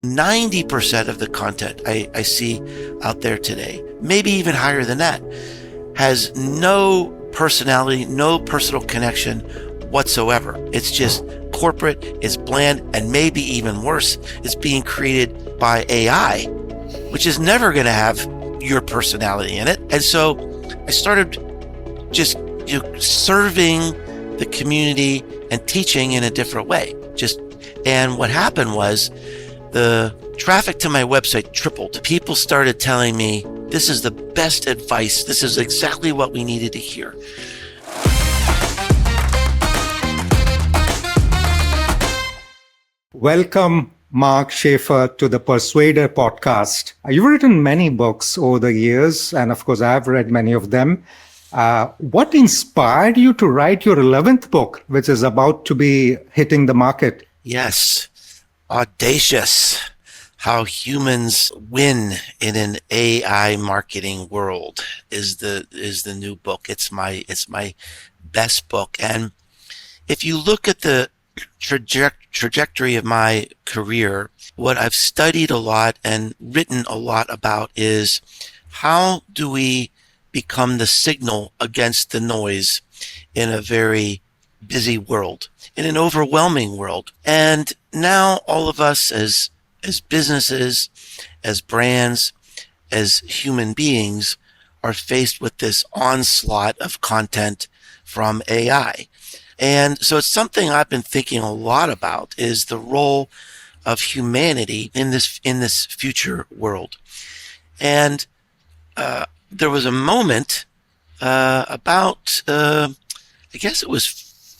90% of the content I see out there today, maybe even higher than that, has no personality, no personal connection whatsoever. It's just corporate, it's bland, and maybe even worse, it's being created by AI, which is never going to have your personality in it. And so I started just serving the community and teaching in a different way. And what happened was the traffic to my website tripled. People started telling me, this is the best advice. This is exactly what we needed to hear. Welcome, Mark Schaefer, to the Persuader podcast. You've written many books over the years, and of course, I've read many of them. What inspired you to write your 11th book, which is about to be hitting the market? Yes, Audacious, How Humans Win in an AI Marketing World is the new book. It's my best book. And if you look at the trajectory of my career, what I've studied a lot and written a lot about is how do we become the signal against the noise in a very busy world, in an overwhelming world. And now all of us as businesses, as brands, as human beings are faced with this onslaught of content from AI. And so it's something I've been thinking a lot about, is the role of humanity in this future world. And there was a moment about I guess it was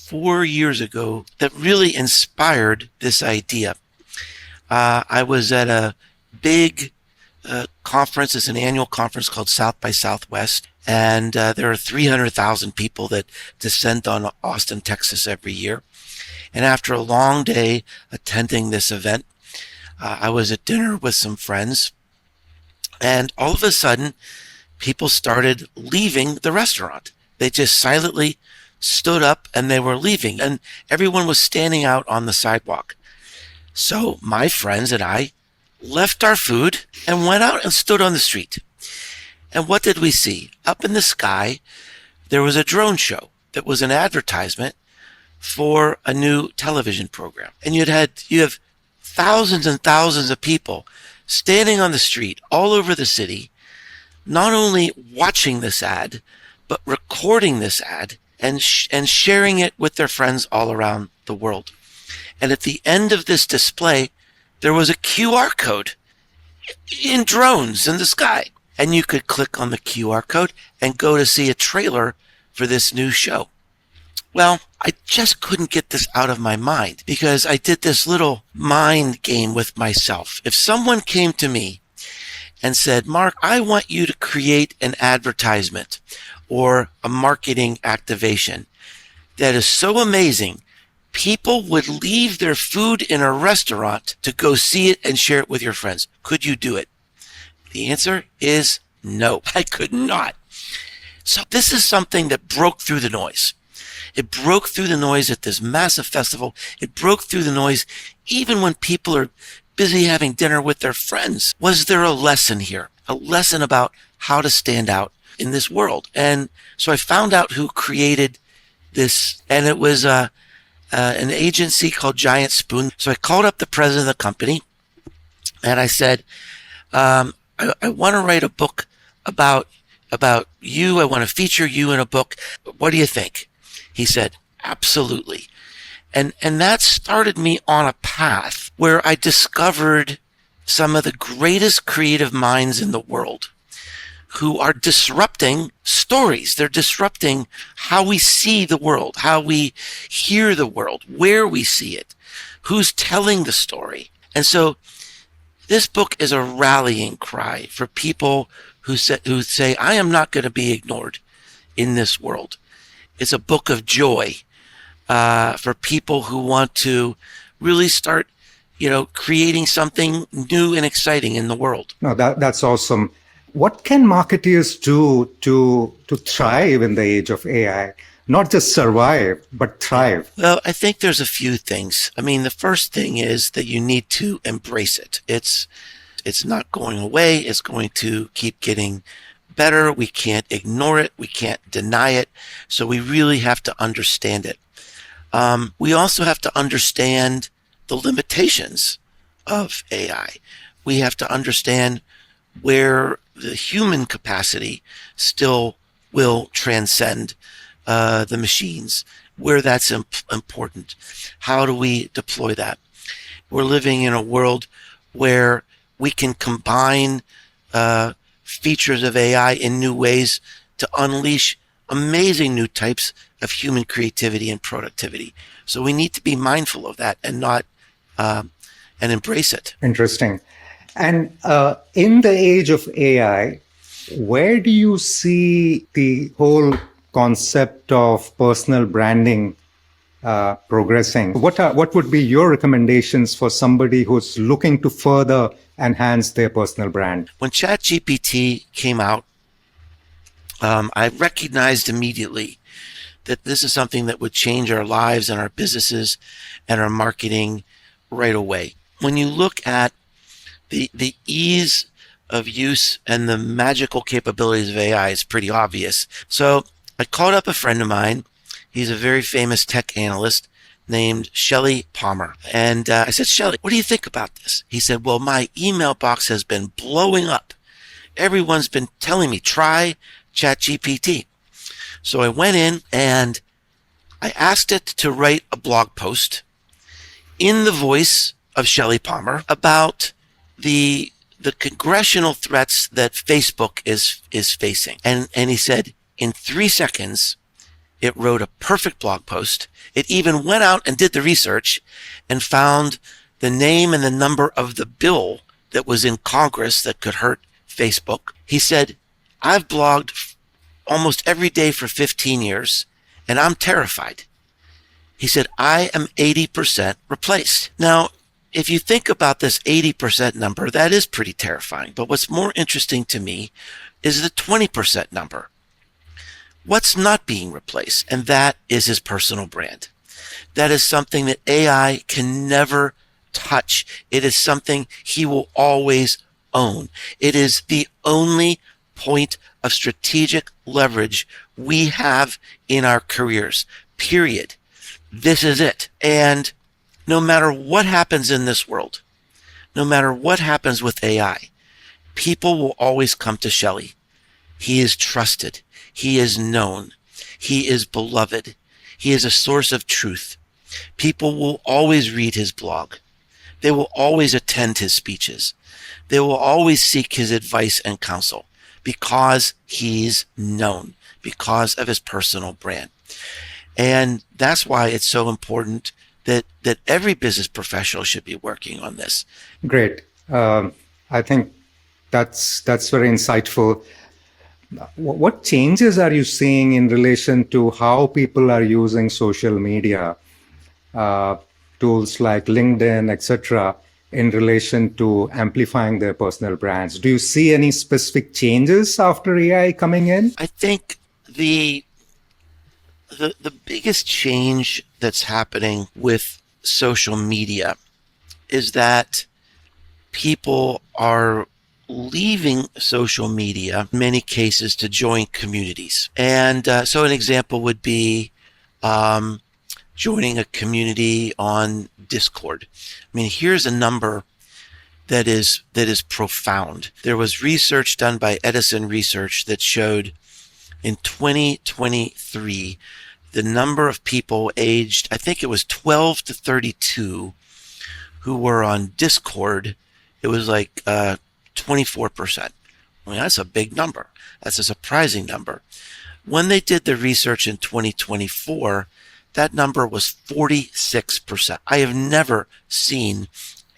4 years ago that really inspired this idea. I was at a big conference. It's an annual conference called South by Southwest. And there are 300,000 people that descend on Austin, Texas every year. And after a long day attending this event, I was at dinner with some friends. And all of a sudden, people started leaving the restaurant. They just silently stood up and they were leaving. And everyone was standing out on the sidewalk. So my friends and I left our food and went out and stood on the street. And what did we see? Up in the sky, there was a drone show that was an advertisement for a new television program. And you have thousands and thousands of people standing on the street all over the city, not only watching this ad, but recording this ad and sharing it with their friends all around the world. And at the end of this display, there was a QR code in drones in the sky. And you could click on the QR code and go to see a trailer for this new show. Well, I just couldn't get this out of my mind because I did this little mind game with myself. If someone came to me and said, Mark, I want you to create an advertisement or a marketing activation that is so amazing, people would leave their food in a restaurant to go see it and share it with your friends. Could you do it? The answer is no, I could not. So this is something that broke through the noise. It broke through the noise at this massive festival. It broke through the noise even when people are busy having dinner with their friends. Was there a lesson here? A lesson about how to stand out in this world? And so I found out who created this, and it was an agency called Giant Spoon. So I called up the president of the company and I said, I want to write a book about you. I want to feature you in a book. What do you think? He said, absolutely. And that started me on a path where I discovered some of the greatest creative minds in the world who are disrupting stories. They're disrupting how we see the world, how we hear the world, where we see it, who's telling the story. And so this book is a rallying cry for people who say, I am not going to be ignored in this world. It's a book of joy for people who want to really start, creating something new and exciting in the world. No, that's awesome. What can marketeers do to thrive in the age of AI? not just survive, but Yeah. thrive? Well, I think there's a few things. I mean, the first thing is that you need to embrace it. It's not going away. It's going to keep getting better. We can't ignore it. We can't deny it. So we really have to understand it. We also have to understand the limitations of AI. We have to understand where the human capacity still will transcend the machines, where that's important. How do we deploy that? We're living in a world where we can combine features of AI in new ways to unleash amazing new types of human creativity and productivity. So we need to be mindful of that and not and embrace it. Interesting. And in the age of AI, where do you see the whole concept of personal branding progressing? What would be your recommendations for somebody who's looking to further enhance their personal brand? When ChatGPT came out, I recognized immediately that this is something that would change our lives and our businesses and our marketing right away. When you look at the ease of use and the magical capabilities of AI, is pretty obvious. So I called up a friend of mine. He's a very famous tech analyst named Shelley Palmer. And I said, Shelley, what do you think about this? He said, well, my email box has been blowing up. Everyone's been telling me, try ChatGPT. So I went in and I asked it to write a blog post in the voice of Shelley Palmer about the congressional threats that Facebook is facing. And he said, in 3 seconds, it wrote a perfect blog post. It even went out and did the research and found the name and the number of the bill that was in Congress that could hurt Facebook. He said, I've blogged almost every day for 15 years, and I'm terrified. He said, I am 80% replaced. Now, if you think about this 80% number, that is pretty terrifying. But what's more interesting to me is the 20% number. What's not being replaced? And that is his personal brand. That is something that AI can never touch. It is something he will always own. It is the only point of strategic leverage we have in our careers, period. This is it. And no matter what happens in this world, no matter what happens with AI, people will always come to Shelley. He is trusted. He is known. He is beloved. He is a source of truth. People will always read his blog. They will always attend his speeches. They will always seek his advice and counsel because he's known, because of his personal brand. And that's why it's so important that every business professional should be working on this. Great. I think that's very insightful. What changes are you seeing in relation to how people are using social media, tools like LinkedIn, etc., in relation to amplifying their personal brands? Do you see any specific changes after AI coming in? I think the biggest change that's happening with social media is that people are leaving social media in many cases to join communities. And so an example would be joining a community on Discord. I mean, here's a number that is profound. There was research done by Edison Research that showed in 2023, the number of people aged, I think it was 12 to 32, who were on Discord, it was like 24%. I mean, that's a big number. That's a surprising number. When they did the research in 2024, that number was 46%. I have never seen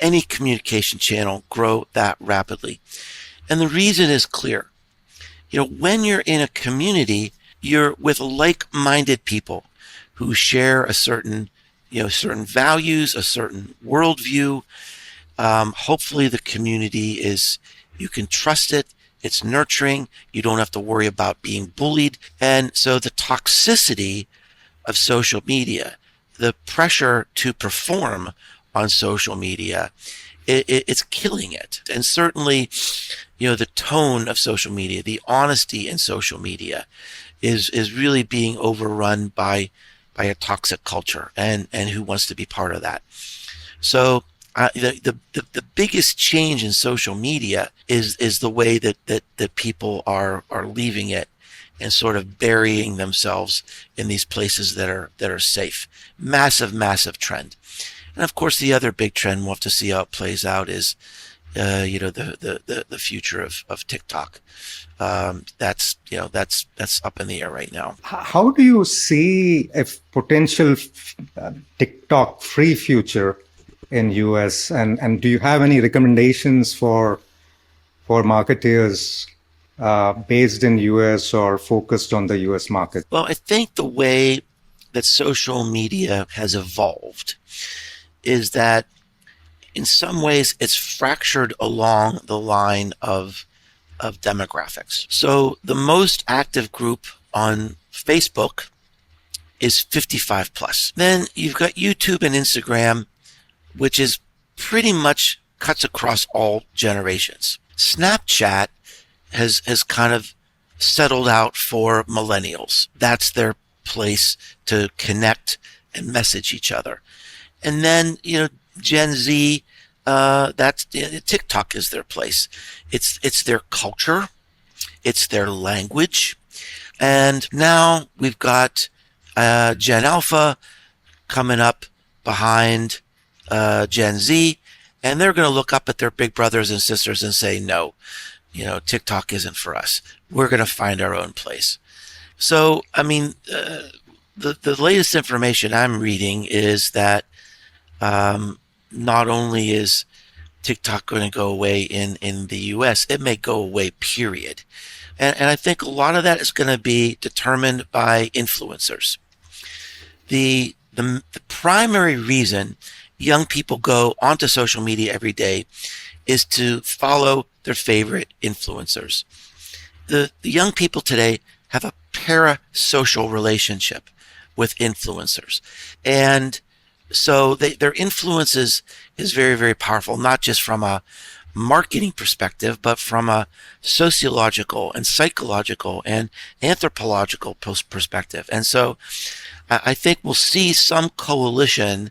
any communication channel grow that rapidly. And the reason is clear. You know, when you're in a community, you're with like-minded people who share a certain values, a certain worldview. Hopefully the community is, you can trust it. It's nurturing. You don't have to worry about being bullied. And so the toxicity of social media, the pressure to perform on social media, it's killing it. And certainly, the tone of social media, the honesty in social media is really being overrun by a toxic culture, and who wants to be part of that. So the biggest change in social media is the way that people are leaving it and sort of burying themselves in these places that are safe. Massive trend. And of course, the other big trend, we'll have to see how it plays out, is the future of TikTok. That's up in the air right now. How do you see a potential TikTok free future in US, and do you have any recommendations for marketers based in US or focused on the US market? Well, I think the way that social media has evolved is that in some ways it's fractured along the line of demographics. So the most active group on Facebook is 55 plus. Then you've got YouTube and Instagram, which is pretty much cuts across all generations. Snapchat has kind of settled out for millennials. That's their place to connect and message each other. And then, Gen Z, that's TikTok is their place. It's their culture. It's their language. And now we've got Gen Alpha coming up behind Gen Z, and they're going to look up at their big brothers and sisters and say, no, TikTok isn't for us. We're going to find our own place. So, I mean, the latest information I'm reading is that not only is TikTok going to go away in the US, it may go away, period. And I think a lot of that is going to be determined by influencers. The primary reason young people go onto social media every day is to follow their favorite influencers. The young people today have a parasocial relationship with influencers. And so their influence is very, very powerful, not just from a marketing perspective, but from a sociological and psychological and anthropological perspective. And so I think we'll see some coalition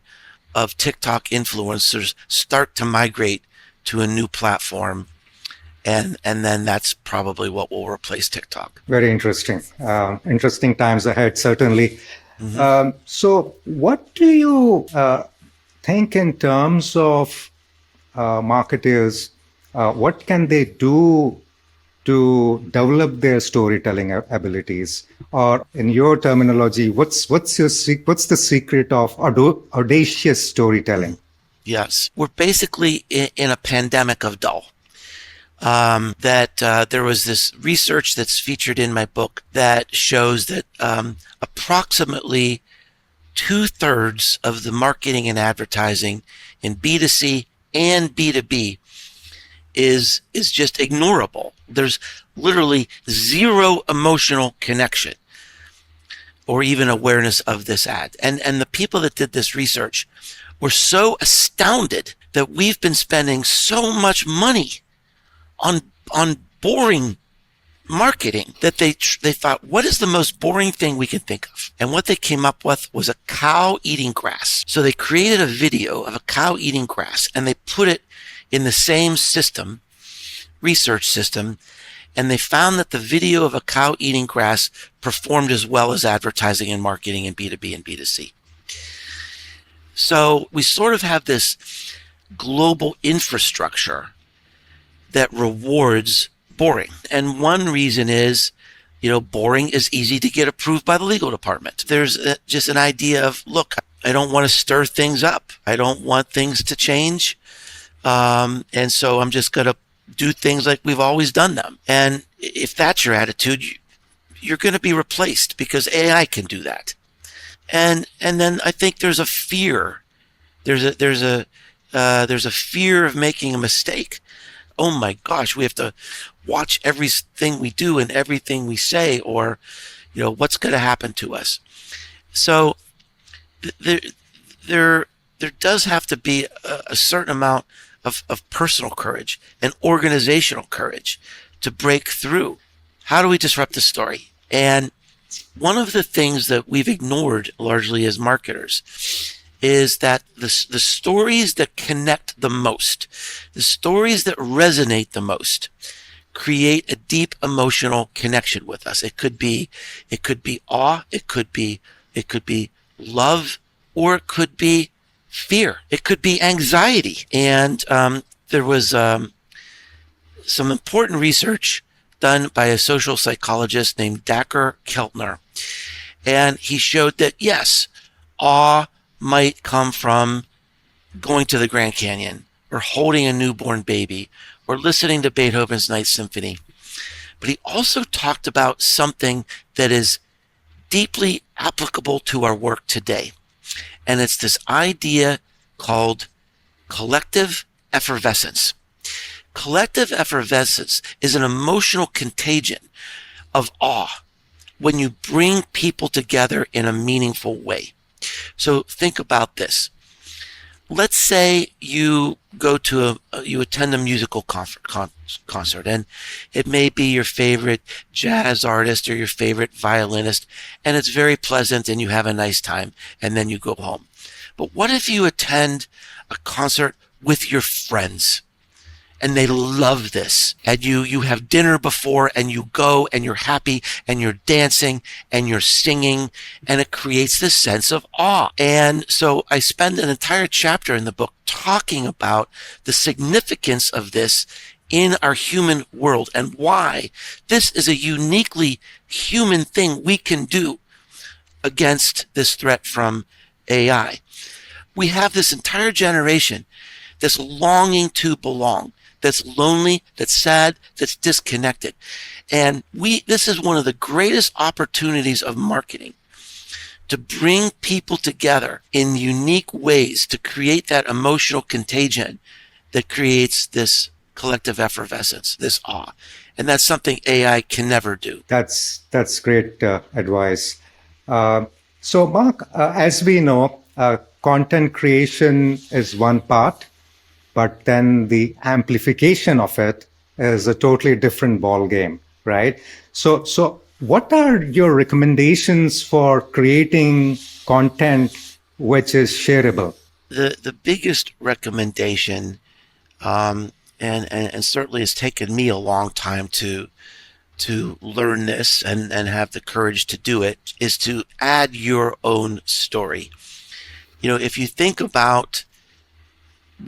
of TikTok influencers start to migrate to a new platform. And then that's probably what will replace TikTok. Very interesting. Interesting times ahead, certainly. Mm-hmm. So what do you think in terms of marketers? What can they do to develop their storytelling abilities? Or in your terminology, what's the secret of audacious storytelling? Yes, we're basically in a pandemic of dull. There was this research that's featured in my book that shows that approximately 2/3 of the marketing and advertising in B2C and B2B is just ignorable. There's literally zero emotional connection or even awareness of this ad. And the people that did this research were so astounded that we've been spending so much money on boring marketing that they thought, what is the most boring thing we can think of? And what they came up with was a cow eating grass. So they created a video of a cow eating grass and they put it in the same system, research system, and they found that the video of a cow eating grass performed as well as advertising and marketing in B2B and B2C. So we sort of have this global infrastructure that rewards boring. And one reason is, boring is easy to get approved by the legal department. There's just an idea of, look, I don't want to stir things up. I don't want things to change. And so I'm just going to do things like we've always done them. And if that's your attitude, you're going to be replaced because AI can do that. And then I think there's a fear. There's a fear of making a mistake. Oh my gosh, we have to watch everything we do and everything we say, or what's going to happen to us. So there, there, there does have to be a certain amount of personal courage and organizational courage to break through. How do we disrupt the story? And one of the things that we've ignored largely as marketers is that the stories that connect the most, the stories that resonate the most, create a deep emotional connection with us. It could be awe, it could be love, or it could be fear. It could be anxiety. And there was some important research done by a social psychologist named Dacher Keltner. And he showed that, yes, awe might come from going to the Grand Canyon or holding a newborn baby or listening to Beethoven's Ninth Symphony. But he also talked about something that is deeply applicable to our work today. And it's this idea called collective effervescence. Collective effervescence is an emotional contagion of awe when you bring people together in a meaningful way. So think about this. Let's say you go to you attend a musical concert, and it may be your favorite jazz artist or your favorite violinist, and it's very pleasant and you have a nice time, and then you go home. But what if you attend a concert with your friends? And they love this, and you have dinner before, and you go, and you're happy, and you're dancing, and you're singing, and it creates this sense of awe. And so I spend an entire chapter in the book talking about the significance of this in our human world and why this is a uniquely human thing we can do against this threat from AI. We have this entire generation that's longing to belong, that's lonely, that's sad, that's disconnected. And this is one of the greatest opportunities of marketing, to bring people together in unique ways to create that emotional contagion that creates this collective effervescence, this awe. And that's something AI can never do. That's great advice. So, Mark, as we know, content creation is one part, but then the amplification of it is a totally different ball game, right? So what are your recommendations for creating content which is shareable? The biggest recommendation, and certainly it's taken me a long time to learn this and have the courage to do it, is to add your own story. You know, if you think about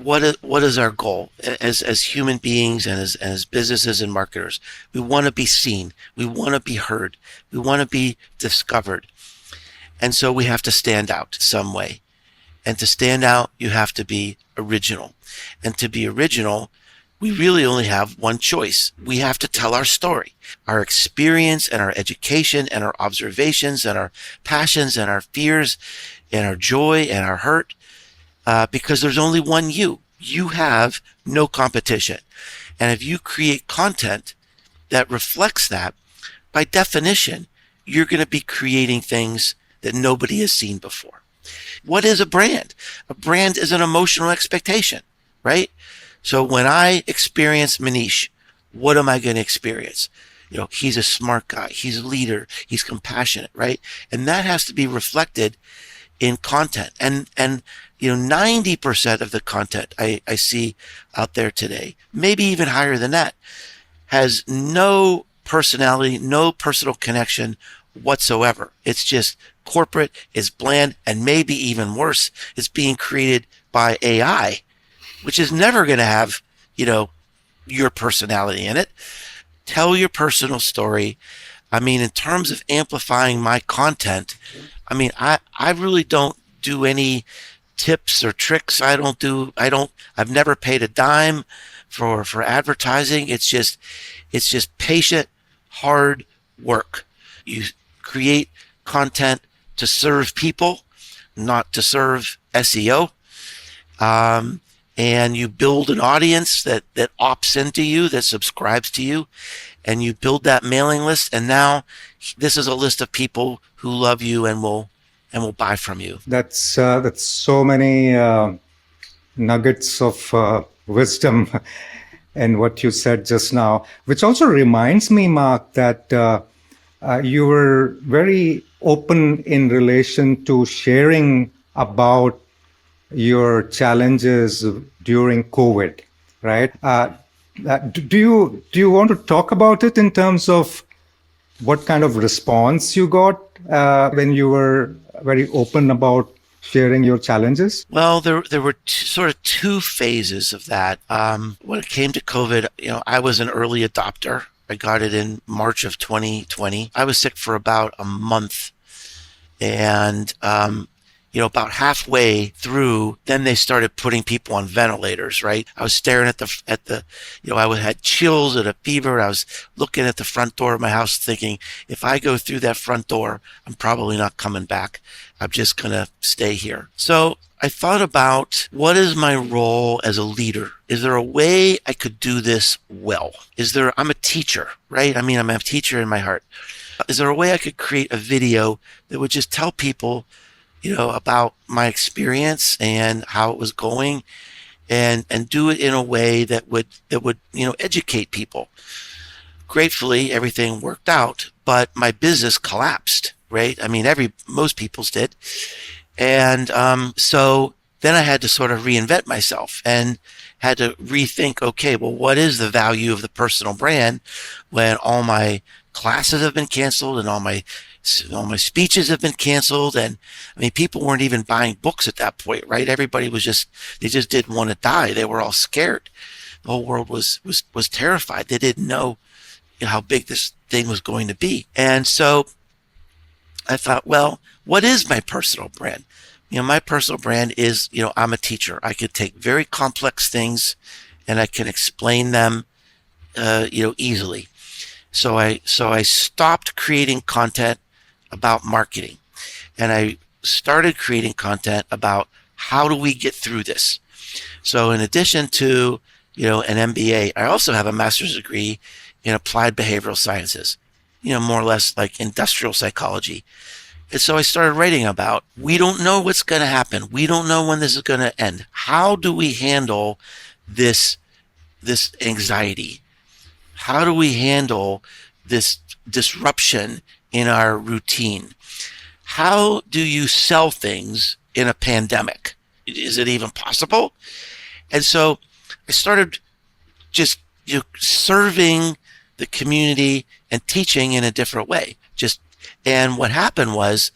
what is our goal as human beings and as businesses and marketers, we want to be seen, we want to be heard, we want to be discovered, and so we have to stand out some way. And to stand out, you have to be original. And to be original, we really only have one choice. We have to tell our story, our experience and our education and our observations and our passions and our fears and our joy and our hurt. Because there's only one you. You have no competition. And if you create content that reflects that, by definition, you're going to be creating things that nobody has seen before. What is a brand? A brand is an emotional expectation, right? So when I experience Manish, what am I going to experience? You know, he's a smart guy. He's a leader. He's compassionate, right? And that has to be reflected in content. And 90% of the content I see out there today, maybe even higher than that, has no personality, no personal connection whatsoever. It's just corporate, it's bland, and maybe even worse, it's being created by AI, which is never going to have, your personality in it. Tell your personal story. I mean, in terms of amplifying my content, I really don't do any tips or tricks. I've never paid a dime for advertising. It's just patient, hard work. You create content to serve people, not to serve SEO. And you build an audience that opts into you, that subscribes to you, and you build that mailing list. And now this is a list of people who love you and will and will buy from you. That's so many nuggets of wisdom in what you said just now, which also reminds me, Mark, that you were very open in relation to sharing about your challenges during COVID, right? Do you want to talk about it in terms of what kind of response you got when you were very open about sharing your challenges? Well, there were sort of two phases of that. When it came to COVID, I was an early adopter. I got it in March of 2020. I was sick for about a month, and about halfway through, then they started putting people on ventilators, right? I was staring at the, I had chills and a fever. I was looking at the front door of my house thinking, if I go through that front door, I'm probably not coming back. I'm just going to stay here. So I thought about, what is my role as a leader? Is there a way I could do this well? I'm a teacher, right? I mean, I'm a teacher in my heart. Is there a way I could create a video that would just tell people, about my experience and how it was going, and do it in a way that would educate people? Gratefully, everything worked out, but my business collapsed, right? I mean, most people's did. And so then I had to sort of reinvent myself and had to rethink, okay, well, what is the value of the personal brand when all my classes have been canceled and all my speeches have been canceled? And I mean, people weren't even buying books at that point, right? Everybody they just didn't want to die. They were all scared. The whole world was terrified. They didn't know how big this thing was going to be. And so I thought, well, what is my personal brand? My personal brand is, I'm a teacher. I could take very complex things and I can explain them, easily. So I stopped creating content about marketing, and I started creating content about how do we get through this. So in addition to, an MBA, I also have a master's degree in applied behavioral sciences, more or less like industrial psychology. And so I started writing about, we don't know what's going to happen. We don't know when this is going to end. How do we handle this anxiety? How do we handle this disruption in our routine? How do you sell things in a pandemic? Is it even possible? And so I started just serving the community and teaching in a different way. And what happened was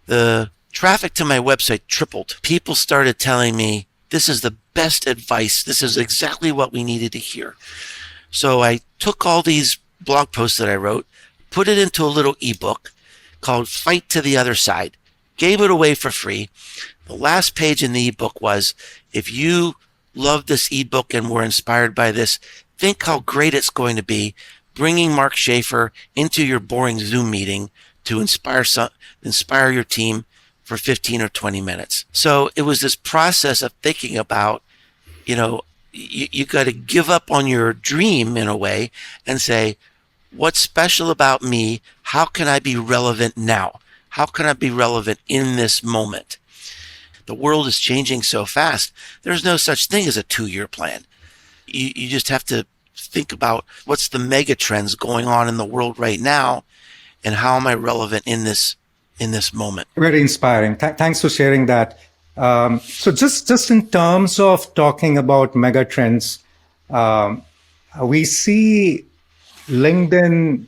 the traffic to my website tripled. People started telling me, this is the best advice. This is exactly what we needed to hear. So I took all these blog posts that I wrote, put it into a little ebook called Fight to the Other Side, gave it away for free. The last page in the ebook was, if you love this ebook and were inspired by this, think how great it's going to be bringing Mark Schaefer into your boring Zoom meeting to inspire your team for 15 or 20 minutes. So it was this process of thinking about, you got to give up on your dream in a way and say, what's special about me? How can I be relevant now? How can I be relevant in this moment? The world is changing so fast. There's no such thing as a 2-year plan. You just have to think about what's the mega trends going on in the world right now, and how am I relevant in this moment? Very inspiring. Thanks for sharing that. So just in terms of talking about mega trends, we see LinkedIn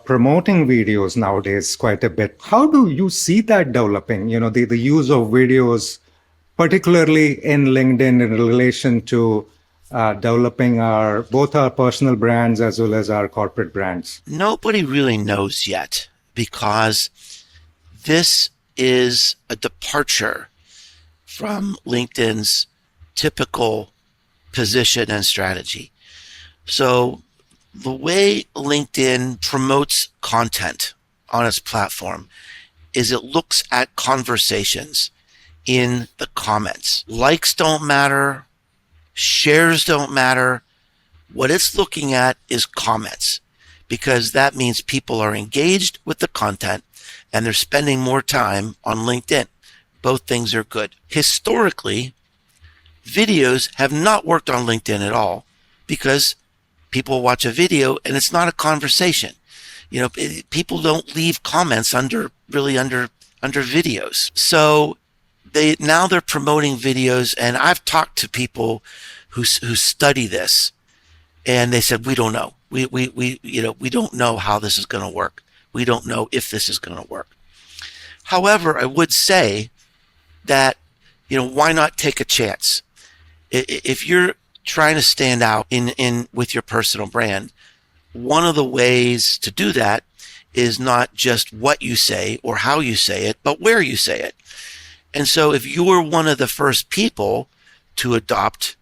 promoting videos nowadays quite a bit. How do you see that developing? The use of videos, particularly in LinkedIn, in relation to developing both our personal brands as well as our corporate brands? Nobody really knows yet, because this is a departure from LinkedIn's typical position and strategy. So the way LinkedIn promotes content on its platform is it looks at conversations in the comments. Likes don't matter. Shares don't matter. What it's looking at is comments, because that means people are engaged with the content. and they're spending more time on LinkedIn. Both things are good. Historically, videos have not worked on LinkedIn at all because people watch a video and it's not a conversation. People don't leave comments under videos. So they're promoting videos, and I've talked to people who study this, and they said, we don't know. We don't know how this is going to work. We don't know if this is going to work. However, I would say that, why not take a chance? If you're trying to stand out in with your personal brand, one of the ways to do that is not just what you say or how you say it, but where you say it. And so if you're one of the first people to adopt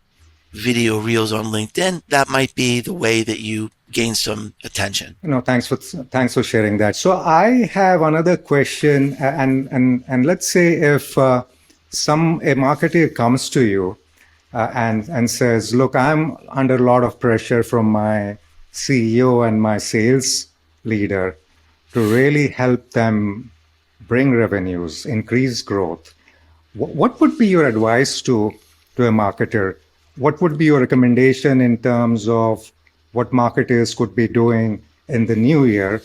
video reels on LinkedIn, that might be the way that you gain some attention. Thanks for sharing that. So I have another question, and let's say if a marketer comes to you and says, "Look, I'm under a lot of pressure from my CEO and my sales leader to really help them bring revenues, increase growth." What would be your advice to a marketer? What would be your recommendation in terms of what marketers could be doing in the new year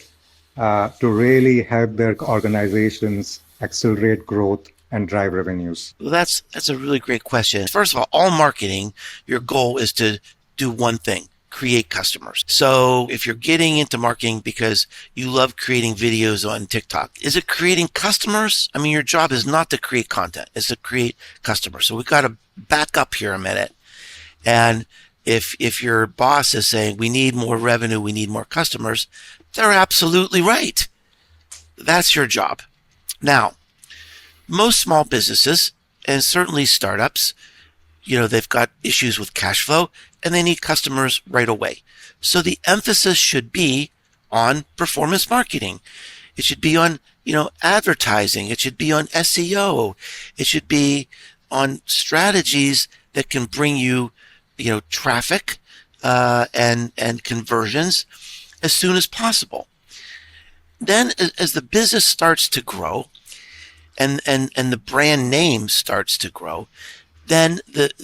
to really help their organizations accelerate growth and drive revenues? Well, that's a really great question. First of all marketing, your goal is to do one thing: create customers. So if you're getting into marketing because you love creating videos on TikTok, is it creating customers? I mean, your job is not to create content, it's to create customers. So we've got to back up here a minute. And if your boss is saying, we need more revenue, we need more customers, they're absolutely right. That's your job. Now, most small businesses, and certainly startups, they've got issues with cash flow and they need customers right away. So the emphasis should be on performance marketing. It should be on, advertising. It should be on SEO. It should be on strategies that can bring you, traffic and conversions as soon as possible. Then as the business starts to grow and the brand name starts to grow, then it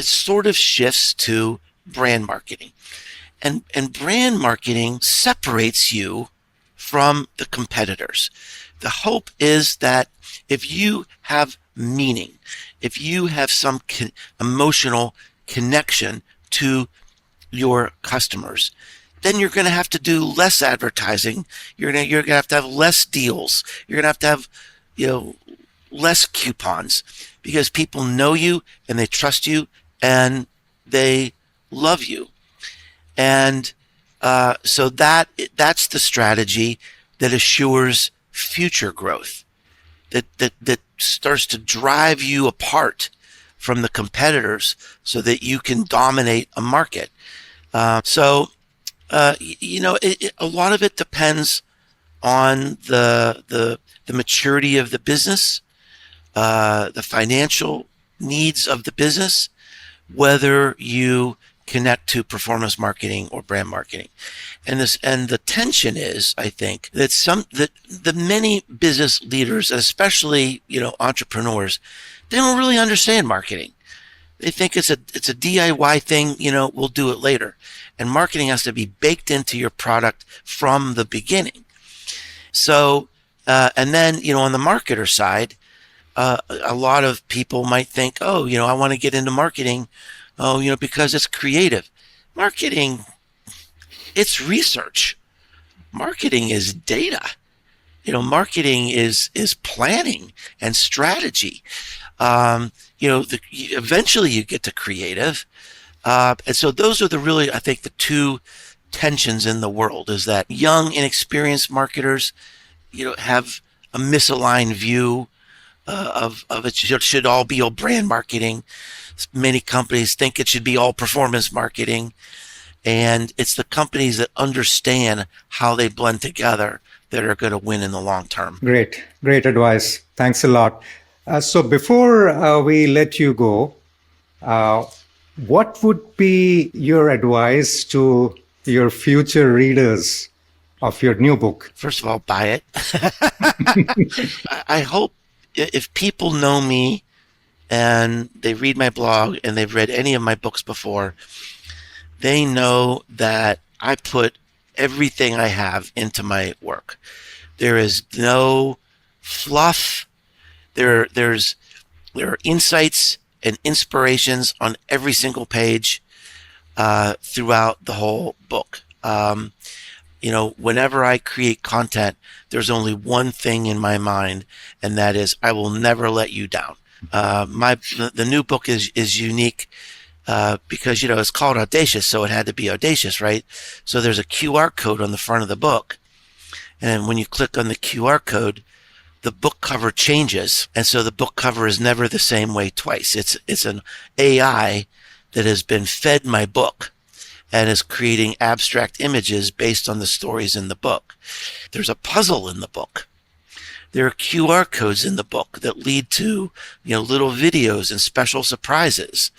sort of shifts to brand marketing. And brand marketing separates you from the competitors. The hope is that if you have meaning, if you have some emotional connection to your customers, then you're going to have to do less advertising. You're going to have to have less deals. You're going to have, less coupons, because people know you and they trust you and they love you. And so that's the strategy that assures future growth, that starts to drive you apart from the competitors so that you can dominate a market. A lot of it depends on the maturity of the business, the financial needs of the business, whether you connect to performance marketing or brand marketing. And the tension is, I think, that the many business leaders, especially, entrepreneurs, they don't really understand marketing. They think it's a DIY thing, we'll do it later. And marketing has to be baked into your product from the beginning. So, and then, on the marketer side, a lot of people might think, oh, I want to get into marketing, because it's creative. Marketing, it's research. Marketing is data. Marketing is planning and strategy. Eventually you get to creative. And so those are I think, the two tensions in the world, is that young, inexperienced marketers, have a misaligned view of it should all be all brand marketing. Many companies think it should be all performance marketing. And it's the companies that understand how they blend together that are going to win in the long term. Great advice. Thanks a lot. So before we let you go, what would be your advice to your future readers of your new book? First of all, buy it. I hope if people know me and they read my blog and they've read any of my books before, they know that I put everything I have into my work. There is no fluff. There are insights and inspirations on every single page throughout the whole book. Whenever I create content, there's only one thing in my mind, and that is I will never let you down. The new book is unique because it's called Audacious, so it had to be audacious, right? So there's a QR code on the front of the book, and when you click on the QR code, the book cover changes, and so the book cover is never the same way twice. It's an AI that has been fed my book and is creating abstract images based on the stories in the book. There's a puzzle in the book. There are QR codes in the book that lead to, little videos and special surprises.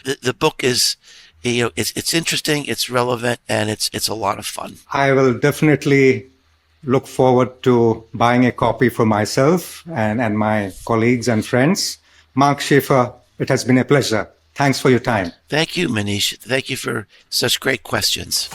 The book is, it's interesting, it's relevant, and it's a lot of fun. I will definitely look forward to buying a copy for myself and my colleagues and friends. Mark Schaefer, it has been a pleasure. Thanks for your time. Thank you, Manish. Thank you for such great questions.